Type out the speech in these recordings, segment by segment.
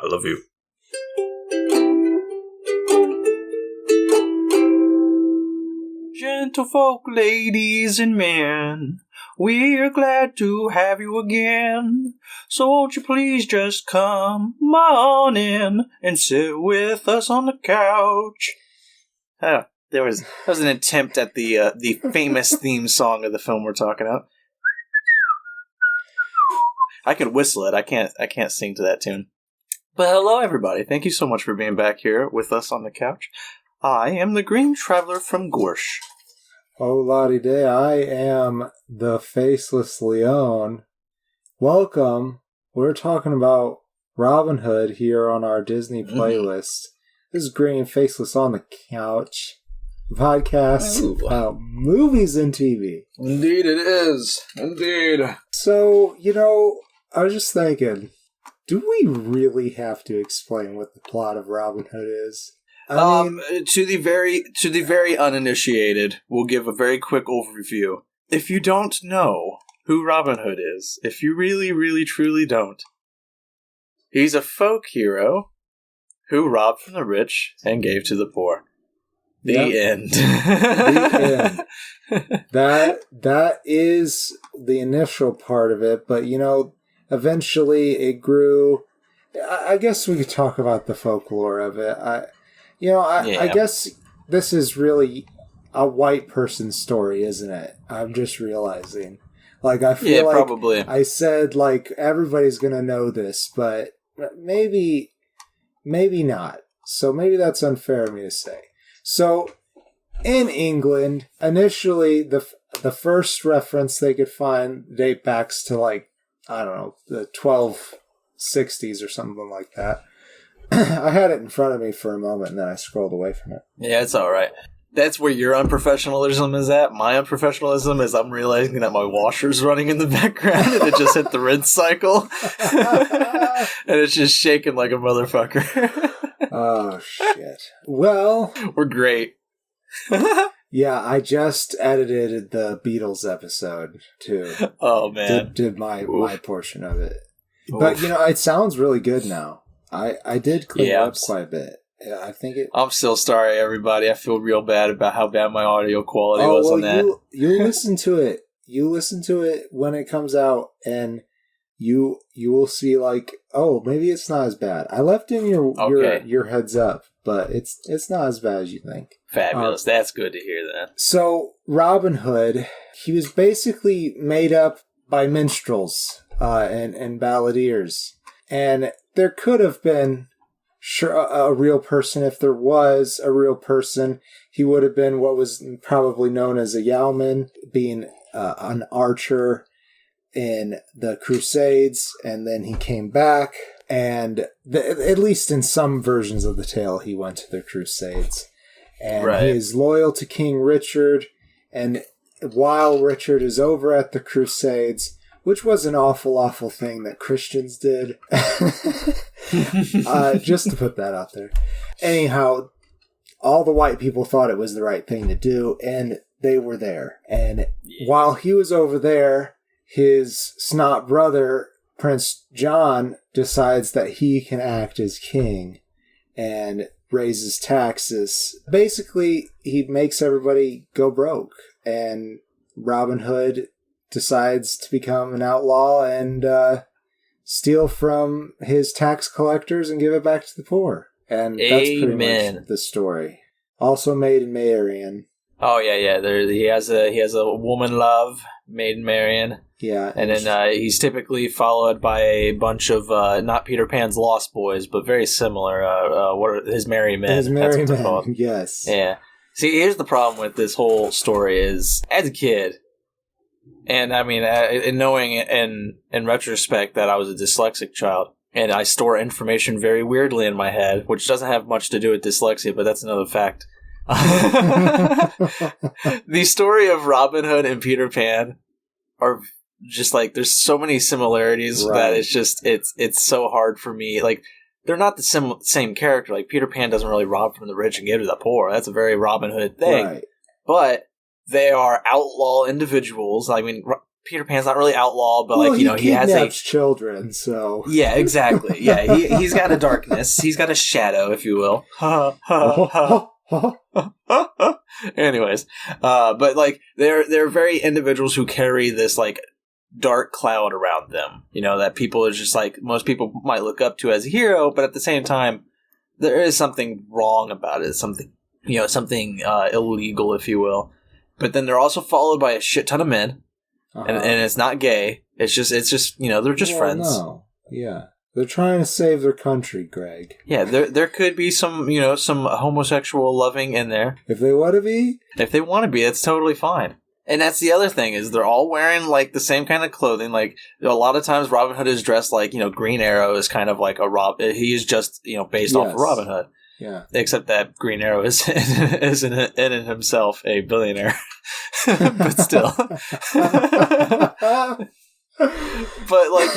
I love you. Gentlefolk, ladies and men, we're glad to have you again. So won't you please just come on in and sit with us on the couch. That was an attempt at the famous theme song of the film we're talking about. I could whistle it. I can't sing to that tune. But hello, everybody. Thank you so much for being back here with us on the couch. I am the Green Traveler from Gorsh. Oh, lottie day, I am the Faceless Leon. Welcome. We're talking about Robin Hood here on our Disney playlist. This is Green Faceless on the Couch. Podcast about movies and TV. Indeed it is. Indeed. So, I was just thinking, do we really have to explain what the plot of Robin Hood is? I mean, to the very uninitiated, we'll give a very quick overview. If you don't know who Robin Hood is, if you really, really, truly don't, he's a folk hero who robbed from the rich and gave to the poor. The end. The end. That is the initial part of it, but eventually it grew. I guess we could talk about the folklore of it. I guess this is really a white person's story, isn't it? I'm just realizing. I feel like probably. I said, everybody's going to know this, but maybe not. So maybe that's unfair of me to say. So, in England, initially, the first reference they could find date back to, the 1260s or something like that. I had it in front of me for a moment, and then I scrolled away from it. Yeah, it's all right. That's where your unprofessionalism is at. My unprofessionalism is I'm realizing that my washer's running in the background, and it just hit the rinse cycle. And it's just shaking like a motherfucker. Oh, shit. Well... We're great. Yeah, I just edited the Beatles episode, too. Oh, man. Did my portion of it. Oof. But, it sounds really good now. I did clean it up quite a bit. Yeah, I think it... I'm still sorry, everybody. I feel real bad about how bad my audio quality was on that. You listen to it. You listen to it when it comes out, and you will see maybe it's not as bad. I left in your heads up, but it's not as bad as you think. Fabulous. That's good to hear that. So Robin Hood, he was basically made up by minstrels and balladeers, and there could have been a real person. If there was a real person, he would have been what was probably known as a yeoman, being an archer in the Crusades, and then he came back, and at least in some versions of the tale, he went to the Crusades, and he is loyal to King Richard, and while Richard is over at the Crusades, which was an awful, awful thing that Christians did, just to put that out there. Anyhow, all the white people thought it was the right thing to do, and they were there, and while he was over there, his snot brother, Prince John, decides that he can act as king and raises taxes. Basically, he makes everybody go broke, and Robin Hood decides to become an outlaw and steal from his tax collectors and give it back to the poor. And that's pretty much the story. Also Maiden Marian. Oh yeah. He has a woman love, Maiden Marian. Yeah, and then he's typically followed by a bunch of not Peter Pan's Lost Boys, but very similar. What are his Merry Men? His Merry Men. Yes. Yeah. See, here's the problem with this whole story: is as a kid, and I mean, in knowing in retrospect that I was a dyslexic child, and I store information very weirdly in my head, which doesn't have much to do with dyslexia, but that's another fact. The story of Robin Hood and Peter Pan are just there's so many similarities that it's just it's so hard for me. They're not the same character. Peter Pan doesn't really rob from the rich and give to the poor. That's a very Robin Hood thing. Right. But they are outlaw individuals. I mean, Peter Pan's not really outlaw, but well, like, you know, he has children, so yeah, exactly. Yeah, he's got a darkness. He's got a shadow, if you will. Anyways, but like they're very individuals who carry this like dark cloud around them. You know, that people are just like most people might look up to as a hero, but at the same time, there is something wrong about it. Something illegal, if you will. But then they're also followed by a shit ton of men, and it's not gay. It's just they're just friends. No, yeah. They're trying to save their country, Greg. Yeah, there could be some homosexual loving in there. If they want to be? If they want to be, that's totally fine. And that's the other thing, is they're all wearing, like, the same kind of clothing. Like, a lot of times Robin Hood is dressed like, Green Arrow is kind of like he is just, based off of Robin Hood. Yeah. Except that Green Arrow is in himself a billionaire. But still. But like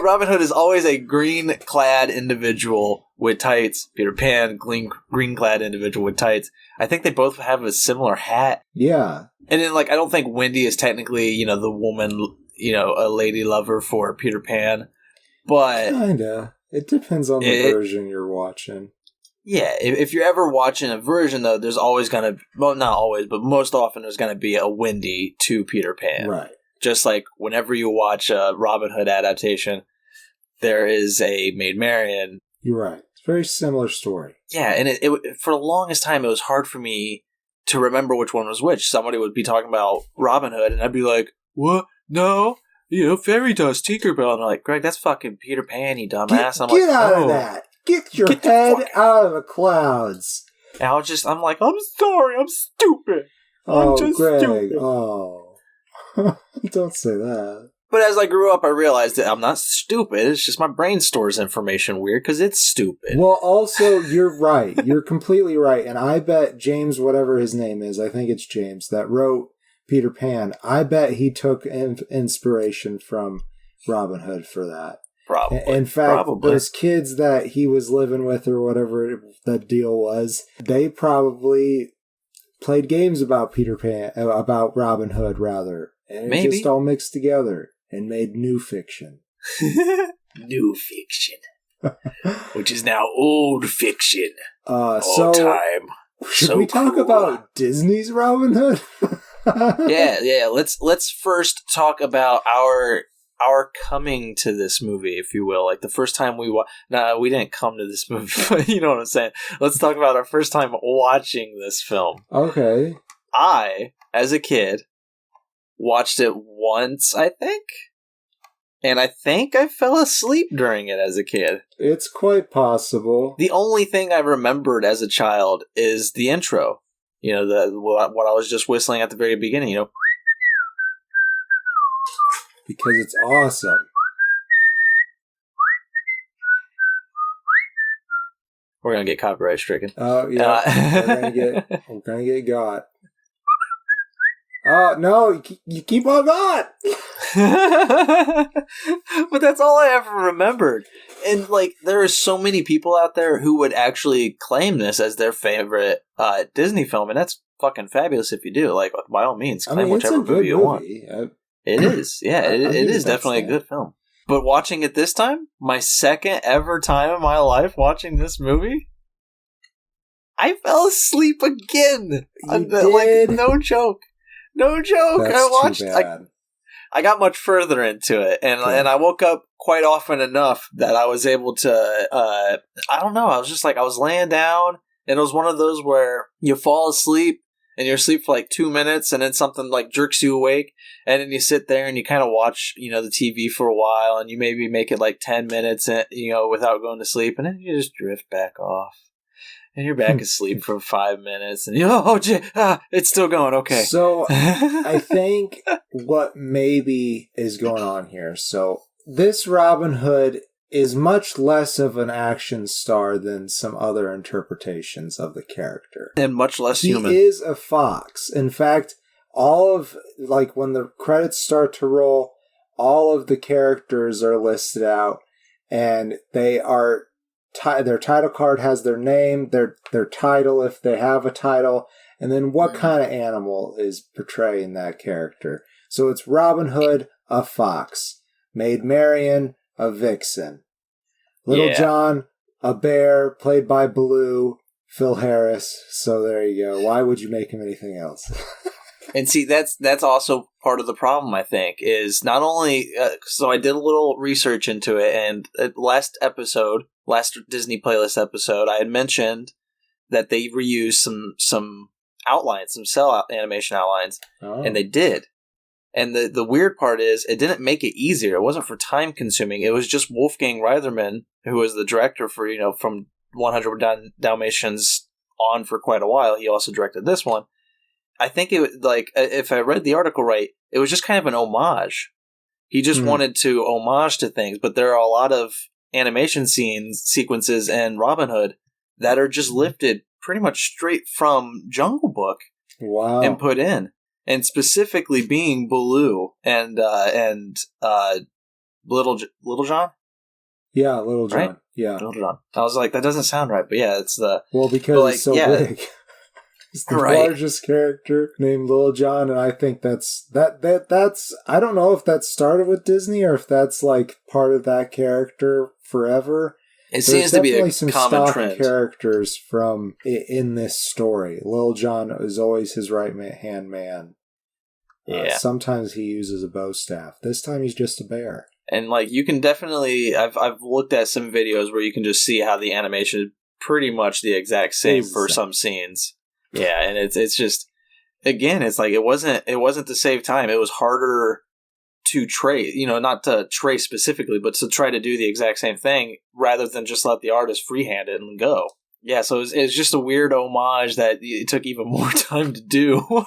Robin Hood is always a green-clad individual with tights. Peter Pan, green-clad individual with tights. I think they both have a similar hat. Yeah. And then like I don't think Wendy is technically the woman, a lady lover for Peter Pan, but kinda. It depends on the version you're watching. Yeah, if you're ever watching a version though, there's always gonna not always, but most often there's gonna be a Wendy to Peter Pan. Right. Just like whenever you watch a Robin Hood adaptation, there is a Maid Marian. You're right. It's a very similar story. Yeah, and it for the longest time, it was hard for me to remember which one was which. Somebody would be talking about Robin Hood, and I'd be like, what? No, fairy dust, Tinkerbell. And they're like, Greg, that's fucking Peter Pan, you dumbass. Get out of that. Get your head out of the clouds. And I'm like, I'm sorry, I'm stupid. I'm just Greg, stupid. Oh. Don't say that. But as I grew up, I realized that I'm not stupid. It's just my brain stores information weird because it's stupid. Well, also, you're right. You're completely right. And I bet James, whatever his name is, I think it's James, that wrote Peter Pan, I bet he took inspiration from Robin Hood for that. Probably. In fact, those kids that he was living with or whatever the deal was, they probably played games about Peter Pan, about Robin Hood, rather. And it just all mixed together and made new fiction. New fiction. Which is now old fiction. All time. Should we talk about Disney's Robin Hood? Yeah. Let's first talk about our coming to this movie, if you will. Like the first time we we didn't come to this movie, but you know what I'm saying. Let's talk about our first time watching this film. Okay. I, as a kid, watched it once, I think. And I think I fell asleep during it as a kid. It's quite possible. The only thing I remembered as a child is the intro. What I was just whistling at the very beginning, Because it's awesome. We're going to get copyright stricken. Oh, yeah. We're gonna get got. Oh, no, you keep on going! But that's all I ever remembered. And, like, there are so many people out there who would actually claim this as their favorite Disney film, and that's fucking fabulous if you do. Like, by all means, claim whichever movie you want. It is. Yeah, it is definitely a good film. But watching it this time, my second ever time in my life watching this movie, I fell asleep again. You did? Like, no joke. No joke. That's I watched. too bad. I got much further into it, and I woke up quite often enough that I was able to. I don't know. I was laying down, and it was one of those where you fall asleep and you're asleep for like 2 minutes, and then something like jerks you awake, and then you sit there and you kind of watch the TV for a while, and you maybe make it like 10 minutes, without going to sleep, and then you just drift back off. And you're back asleep for 5 minutes, and it's still going. Okay. So I think what maybe is going on here. So this Robin Hood is much less of an action star than some other interpretations of the character, and much less human. He is a fox. In fact, all of when the credits start to roll, all of the characters are listed out, and they are. Their title card has their name, their title if they have a title, and then what kind of animal is portraying that character. So it's Robin Hood, a fox. Maid Marian, a vixen. Little John, a bear, played by Blue, Phil Harris. So there you go. Why would you make him anything else? And see, that's also part of the problem, I think, is not only... so I did a little research into it, and last Disney Playlist episode, I had mentioned that they reused some outlines, some cell animation outlines, and they did. And the weird part is, it didn't make it easier. It wasn't for time consuming. It was just Wolfgang Reitherman, who was the director for, from 100 Dalmatians on for quite a while. He also directed this one. I think it was if I read the article right, it was just kind of an homage. He just wanted to homage to things, but there are a lot of animation sequences in Robin Hood that are just lifted pretty much straight from Jungle Book. Wow. And put in. And specifically being Baloo and Little John? Yeah, Little John. Right? Yeah. Little John. I was like, that doesn't sound right, but yeah, it's the... Well, because it's so big. He's the largest character named Little John, and I think that's I don't know if that started with Disney or if that's like part of that character forever. It seems to be a some common stock trend. Characters from in this story. Little John is always his hand man. Yeah. Sometimes he uses a bow staff. This time he's just a bear. And you can definitely, I've looked at some videos where you can just see how the animation is pretty much the exact same for some scenes. Yeah, and it's just, again, it's like it wasn't to save time. It was harder to trace, not to trace specifically, but to try to do the exact same thing rather than just let the artist freehand it and go. Yeah, so it's just a weird homage that it took even more time to do.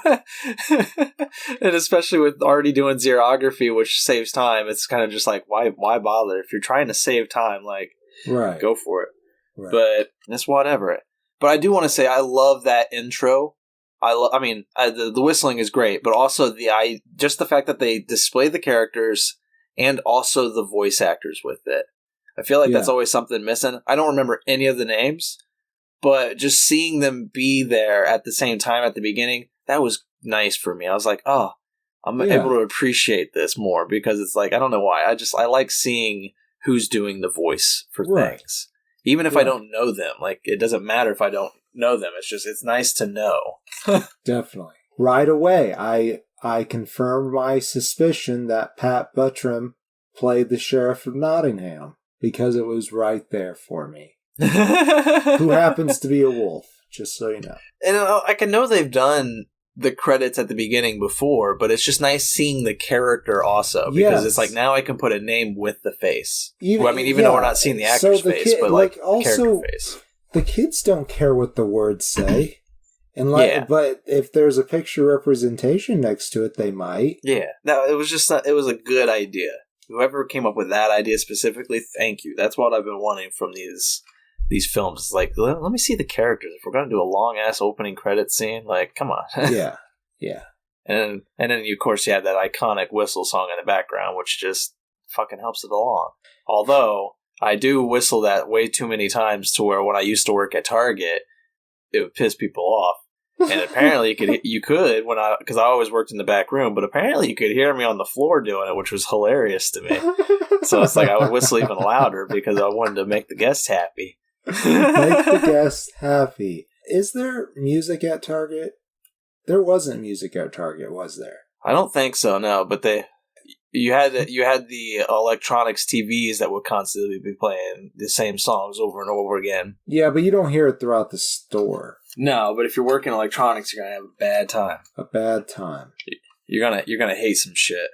And especially with already doing xerography, which saves time, it's kind of just like, why bother? If you're trying to save time, right, go for it. Right. But it's whatever. But I do want to say I love that intro. The whistling is great, but also just the fact that they display the characters and also the voice actors with it. I feel like that's always something missing. I don't remember any of the names, but just seeing them be there at the same time at the beginning, that was nice for me. I was like, oh, I'm able to appreciate this more because it's like, I don't know why. I like seeing who's doing the voice for things. Even if I don't know them, it doesn't matter if I don't know them. It's nice to know. Definitely. Right away, I confirmed my suspicion that Pat Buttram played the Sheriff of Nottingham because it was right there for me. Who happens to be a wolf, just so you know. And I can know they've done the credits at the beginning before, but it's just nice seeing the character also because it's like now I can put a name with the face. Even though we're not seeing the actor's face, but also character face. The kids don't care what the words say, and but if there's a picture representation next to it, they might. Yeah, it was a good idea. Whoever came up with that idea specifically, thank you. That's what I've been wanting from these films. It's like, let me see the characters. If we're going to do a long-ass opening credit scene, come on. Yeah. And then, of course, you have that iconic whistle song in the background, which just fucking helps it along. Although, I do whistle that way too many times to where when I used to work at Target, it would piss people off. And apparently you could because I always worked in the back room, but apparently you could hear me on the floor doing it, which was hilarious to me. So it's like I would whistle even louder because I wanted to make the guests happy. Make the guests happy. Is there music at Target? There wasn't music at Target, was there? I don't think so, no. But you had the electronics TVs that would constantly be playing the same songs over and over again. Yeah, but you don't hear it throughout the store. No, but if you're working electronics, you're gonna have a bad time. A bad time. You're gonna hate some shit.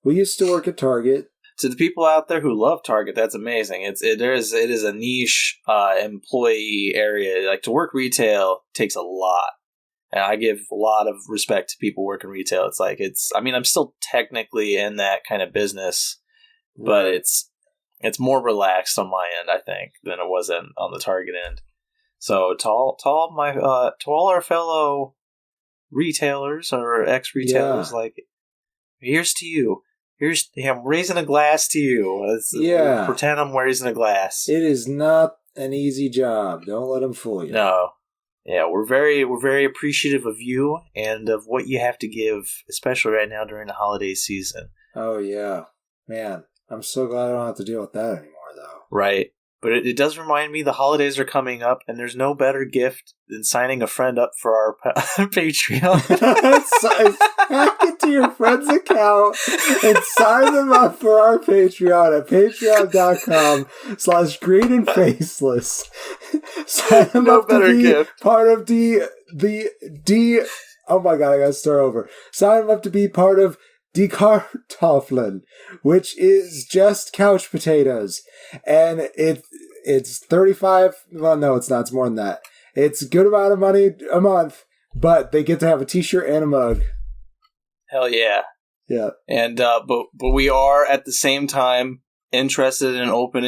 We used to work at Target. To the people out there who love Target, that's amazing. It is a niche employee area. To work retail takes a lot, and I give a lot of respect to people working retail. I'm still technically in that kind of business, but it's more relaxed on my end, I think, than it was on the Target end. So to all our fellow retailers or ex-retailers, here's to you. I'm raising a glass to you. Pretend I'm raising a glass. It is not an easy job. Don't let them fool you. No. Yeah, we're very appreciative of you and of what you have to give, especially right now during the holiday season. Oh, yeah. Man, I'm so glad I don't have to deal with that anymore, though. Right. But it does remind me the holidays are coming up, and there's no better gift than signing a friend up for our Patreon. Hack into your friend's account and sign them up for our Patreon at patreon.com/green and faceless. Sign them up to be gift. Part of the oh my god, I gotta start over. Sign them up to be part of Die Kartoffeln, which is just couch potatoes. And it's 35, well, no, it's not, it's more than that. It's a good amount of money a month, but they get to have a t-shirt and a mug. Hell yeah. Yeah. And, but we are at the same time interested and open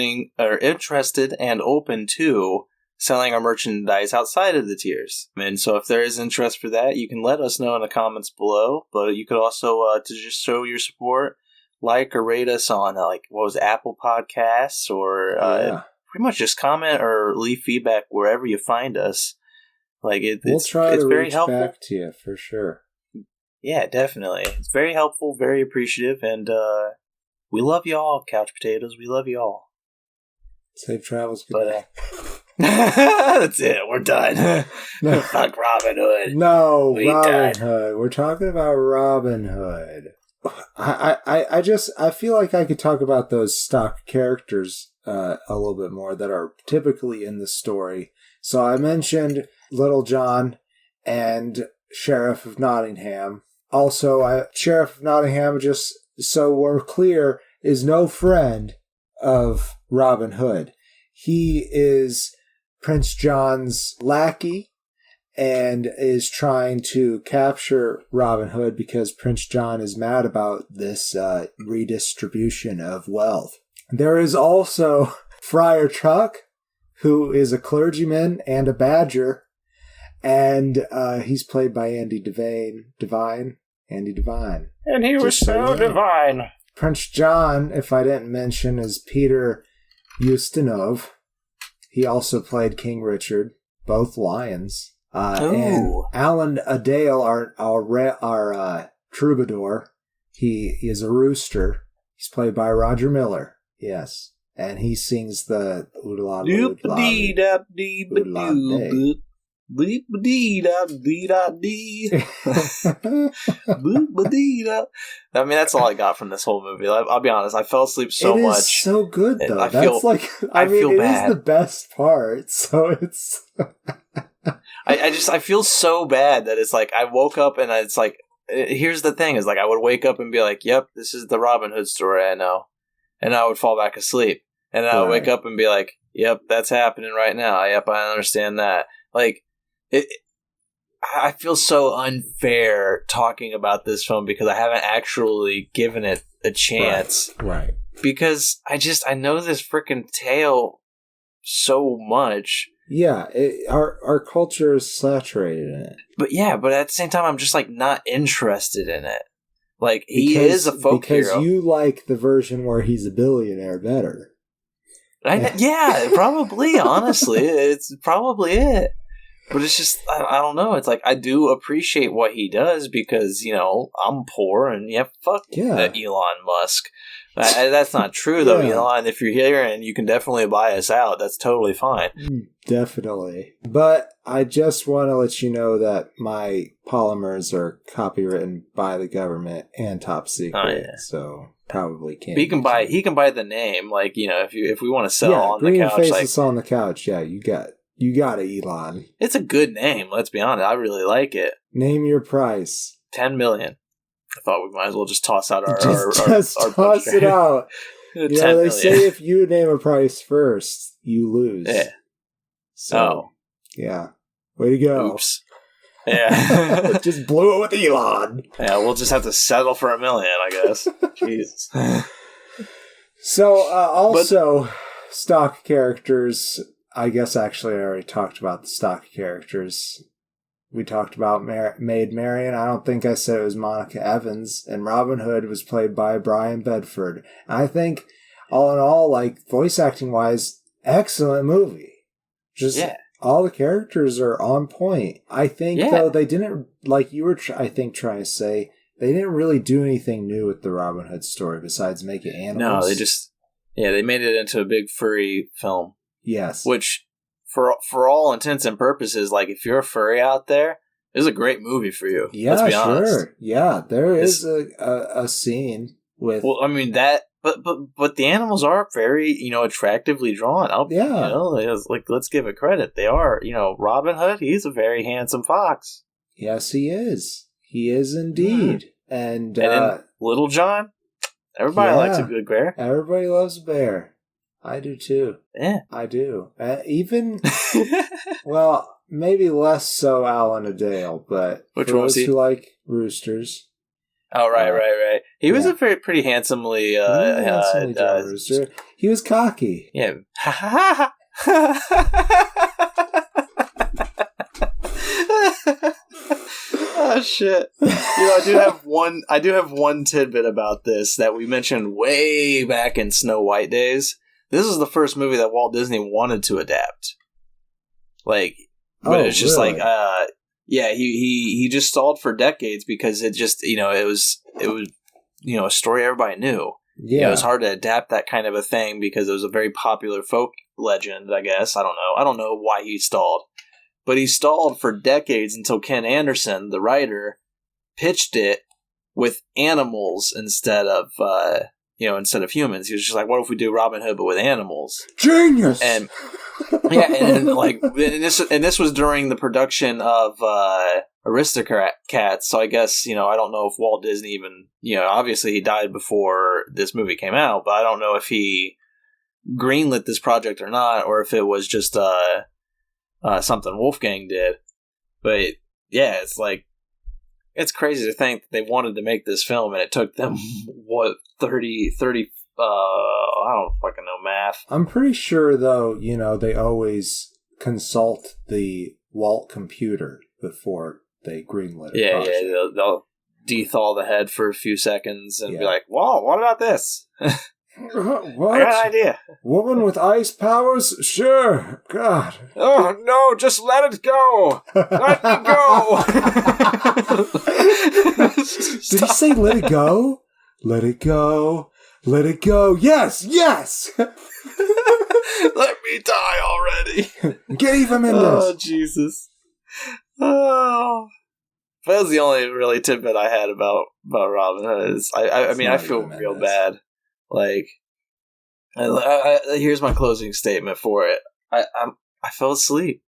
to selling our merchandise outside of the tiers. And so if there is interest for that, you can let us know in the comments below. But you could also, to just show your support, like or rate us on, Apple Podcasts, or pretty much just comment or leave feedback wherever you find us. We'll try to reach back to you, for sure. Yeah, definitely. It's very helpful, very appreciative, and we love y'all, Couch Potatoes. We love y'all. Safe travels. Goodbye. That's it. We're done. Fuck Robin Hood. No, Robin Hood. We're talking about Robin Hood. I feel like I could talk about those stock characters a little bit more that are typically in the story. So I mentioned Little John and Sheriff of Nottingham. Also, Sheriff of Nottingham, just so we're clear, is no friend of Robin Hood. He is Prince John's lackey and is trying to capture Robin Hood because Prince John is mad about this redistribution of wealth. There is also Friar Tuck, who is a clergyman and a badger, and he's played by Andy Devine. And he was so divine. Prince John, if I didn't mention, is Peter Ustinov. He also played King Richard, both lions. And Alan Adale, our troubadour, he is a rooster. He's played by Roger Miller. Yes. And he sings the oodla dee da dee ba doo boop dee da dee da dee boop dee da. I mean, that's all I got from this whole movie. I'll be honest, I fell asleep so much. It is so good, though. It is the best part. So it's. I feel so bad that it's like I woke up and it's like, here's the thing, is like I would wake up and be like, yep, this is the Robin Hood story I know, and I would fall back asleep, and then I would wake up and be like, yep, that's happening right now. Yep, I understand that. Like, I feel so unfair talking about this film because I haven't actually given it a chance. Right. Because I know this freaking tale so much. Yeah, our culture is saturated in it. But at the same time, I'm just like not interested in it. Like, he is a folk hero. Because you like the version where he's a billionaire better. Yeah, probably, honestly. It's probably it. But it's just, I don't know. It's like, I do appreciate what he does because, I'm poor and fuck Elon Musk. That's not true, though, Elon. If you're here and you can definitely buy us out, that's totally fine. Definitely. But I just want to let you know that my polymers are copywritten by the government and top secret. So probably can't. But he can buy the name. Like, if we want to sell on the couch. Green Faces on the couch. Yeah, you got it, Elon. It's a good name, let's be honest. I really like it. Name your price. $10 million. I thought we might as well just toss out our toss it out. They say if you name a price first, you lose. Yeah. So, yeah. Way to go. Oops. Yeah. Just blew it with Elon. Yeah, we'll just have to settle for $1 million, I guess. Jesus. So, stock characters. I guess actually I already talked about the stock characters. We talked about Maid Marian. I don't think I said it was Monica Evans. And Robin Hood was played by Brian Bedford. And I think, all in all, like, voice acting-wise, excellent movie. Just all the characters are on point. I think, though, they didn't, like you were, I think, trying to say, they didn't really do anything new with the Robin Hood story besides make it animals. No, they just, they made it into a big furry film. Yes. Which, for all intents and purposes, like, if you're a furry out there, this is a great movie for you. Yeah, let's be honest. Sure. Yeah, there is a scene with... Well, I mean, that... But the animals are very, attractively drawn. Let's give it credit. They are, Robin Hood, he's a very handsome fox. Yes, he is. He is indeed. And then Little John, everybody likes a good bear. Everybody loves a bear. I do too. Yeah. I do. Even, well, maybe less so Alan a Dale, but which for one was those he? who like roosters. Oh, right. He was a very pretty handsomely drawn rooster. He was cocky. Yeah. Oh shit! I do have one tidbit about this that we mentioned way back in Snow White days. This is the first movie that Walt Disney wanted to adapt. But it's just really? he just stalled for decades because it just it was a story everybody knew. Yeah, it was hard to adapt that kind of a thing because it was a very popular folk legend. I guess I don't know why he stalled. But he stalled for decades until Ken Anderson, the writer, pitched it with animals instead of humans. He was just like, "What if we do Robin Hood but with animals?" Genius. And this was during the production of Aristocats. So I guess I don't know if Walt Disney even obviously he died before this movie came out, but I don't know if he greenlit this project or not, or if it was just something Wolfgang did. But yeah, it's crazy to think that they wanted to make this film and it took them 30 I don't fucking know math. I'm pretty sure though, they always consult the Walt computer before they greenlit it. Yeah, they'll dethaw the head for a few seconds and be like, "Whoa, what about this?" What? I got an idea. Woman with ice powers? Sure. God. Oh, no, just let it go. Let me go. Did he say let it go? Let it go. Let it go. Yes. Let me die already. Get even in this. Oh, Jesus. Oh. That was the only really tidbit I had about Robin Hood. I feel real bad. Here's my closing statement for it. I fell asleep.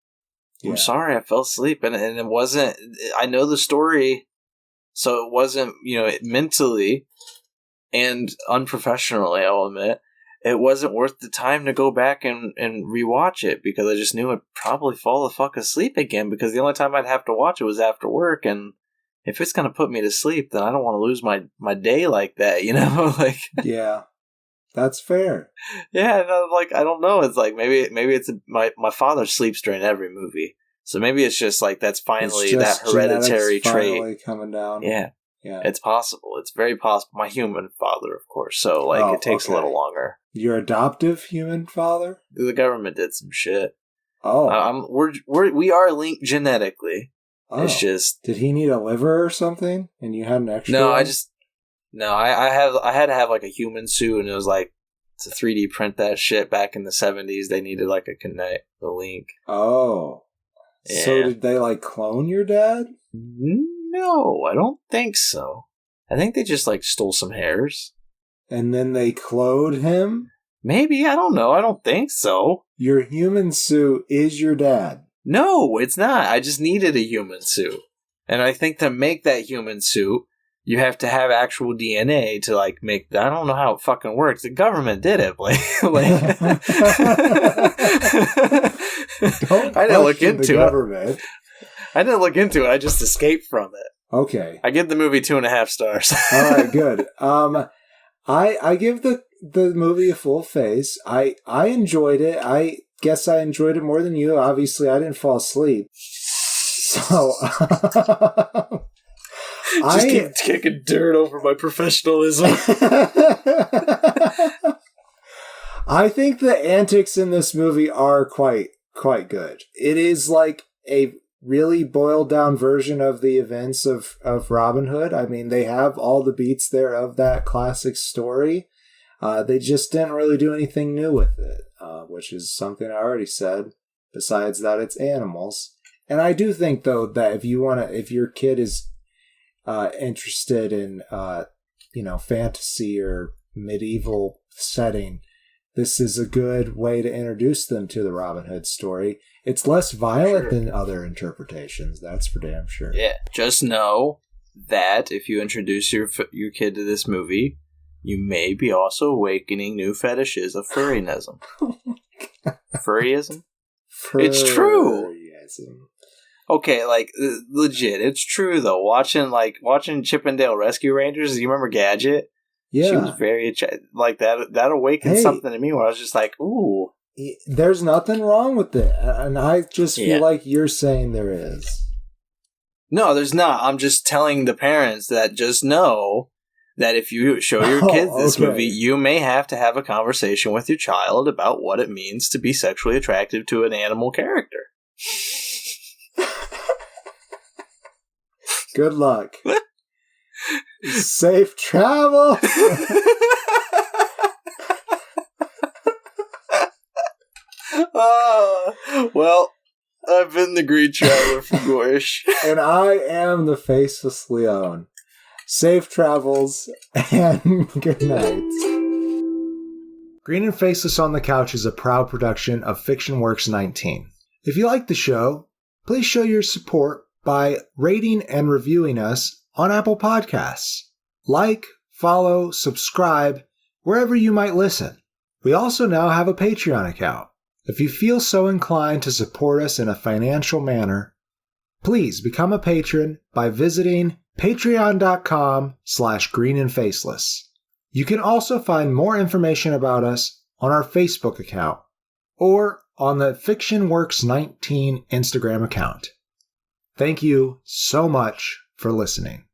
Yeah. I'm sorry, I fell asleep, and it wasn't. I know the story, so it wasn't. Mentally and unprofessionally, I'll admit, it wasn't worth the time to go back and rewatch it because I just knew I'd probably fall the fuck asleep again. Because the only time I'd have to watch it was after work, and if it's gonna put me to sleep, then I don't want to lose my day like that. Yeah. That's fair. Yeah, no, I don't know. It's maybe it's my father sleeps during every movie, so maybe it's just that's finally that hereditary trait finally coming down. Yeah, it's possible. It's very possible. My human father, of course. So it takes a little longer. Your adoptive human father? The government did some shit. Oh, we are linked genetically. Oh. It's just did he need a liver or something? And you had an extra? No, I had to have a human suit, and it was to 3D print that shit back in the 70s. They needed a link. Oh, yeah. So did they clone your dad? No, I don't think so. I think they just stole some hairs, and then they cloned him. Maybe, I don't know. I don't think so. Your human suit is your dad. No, it's not. I just needed a human suit, and I think to make that human suit, you have to have actual DNA to make. I don't know how it fucking works. The government did it. I didn't look into it. I didn't look into it. I just escaped from it. Okay. I give the movie 2.5 stars. All right, good. I give the movie a full face. I enjoyed it. I guess I enjoyed it more than you. Obviously, I didn't fall asleep. So. Just keep kicking dirt over my professionalism. I think the antics in this movie are quite quite good. It is like a really boiled down version of the events of Robin Hood. I mean, they have all the beats there of that classic story. They just didn't really do anything new with it, which is something I already said, besides that it's animals. And I do think, though, that if your kid is interested in, fantasy or medieval setting, this is a good way to introduce them to the Robin Hood story. It's less violent than other interpretations, that's for damn sure. Yeah, just know that if you introduce your kid to this movie, you may be also awakening new fetishes of furryism. Furryism? It's true! Okay, like, legit, it's true, though. Watching Chip and Dale Rescue Rangers, you remember Gadget? Yeah. She was very, like, that awakened something to me where I was just like, ooh. There's nothing wrong with it, and I just feel like you're saying there is. No, there's not. I'm just telling the parents that just know that if you show your kids this movie, you may have to have a conversation with your child about what it means to be sexually attractive to an animal character. Good luck. Safe travel. Well, I've been the Green Traveler from Gorsh. And I am the Faceless Leon. Safe travels and good night. Green and Faceless on the Couch is a proud production of FictionWorks 19. If you like the show, please show your support by rating and reviewing us on Apple Podcasts. Like, follow, subscribe, wherever you might listen. We also now have a Patreon account. If you feel so inclined to support us in a financial manner, please become a patron by visiting patreon.com/greenandfaceless. You can also find more information about us on our Facebook account or on the FictionWorks 19 Instagram account. Thank you so much for listening.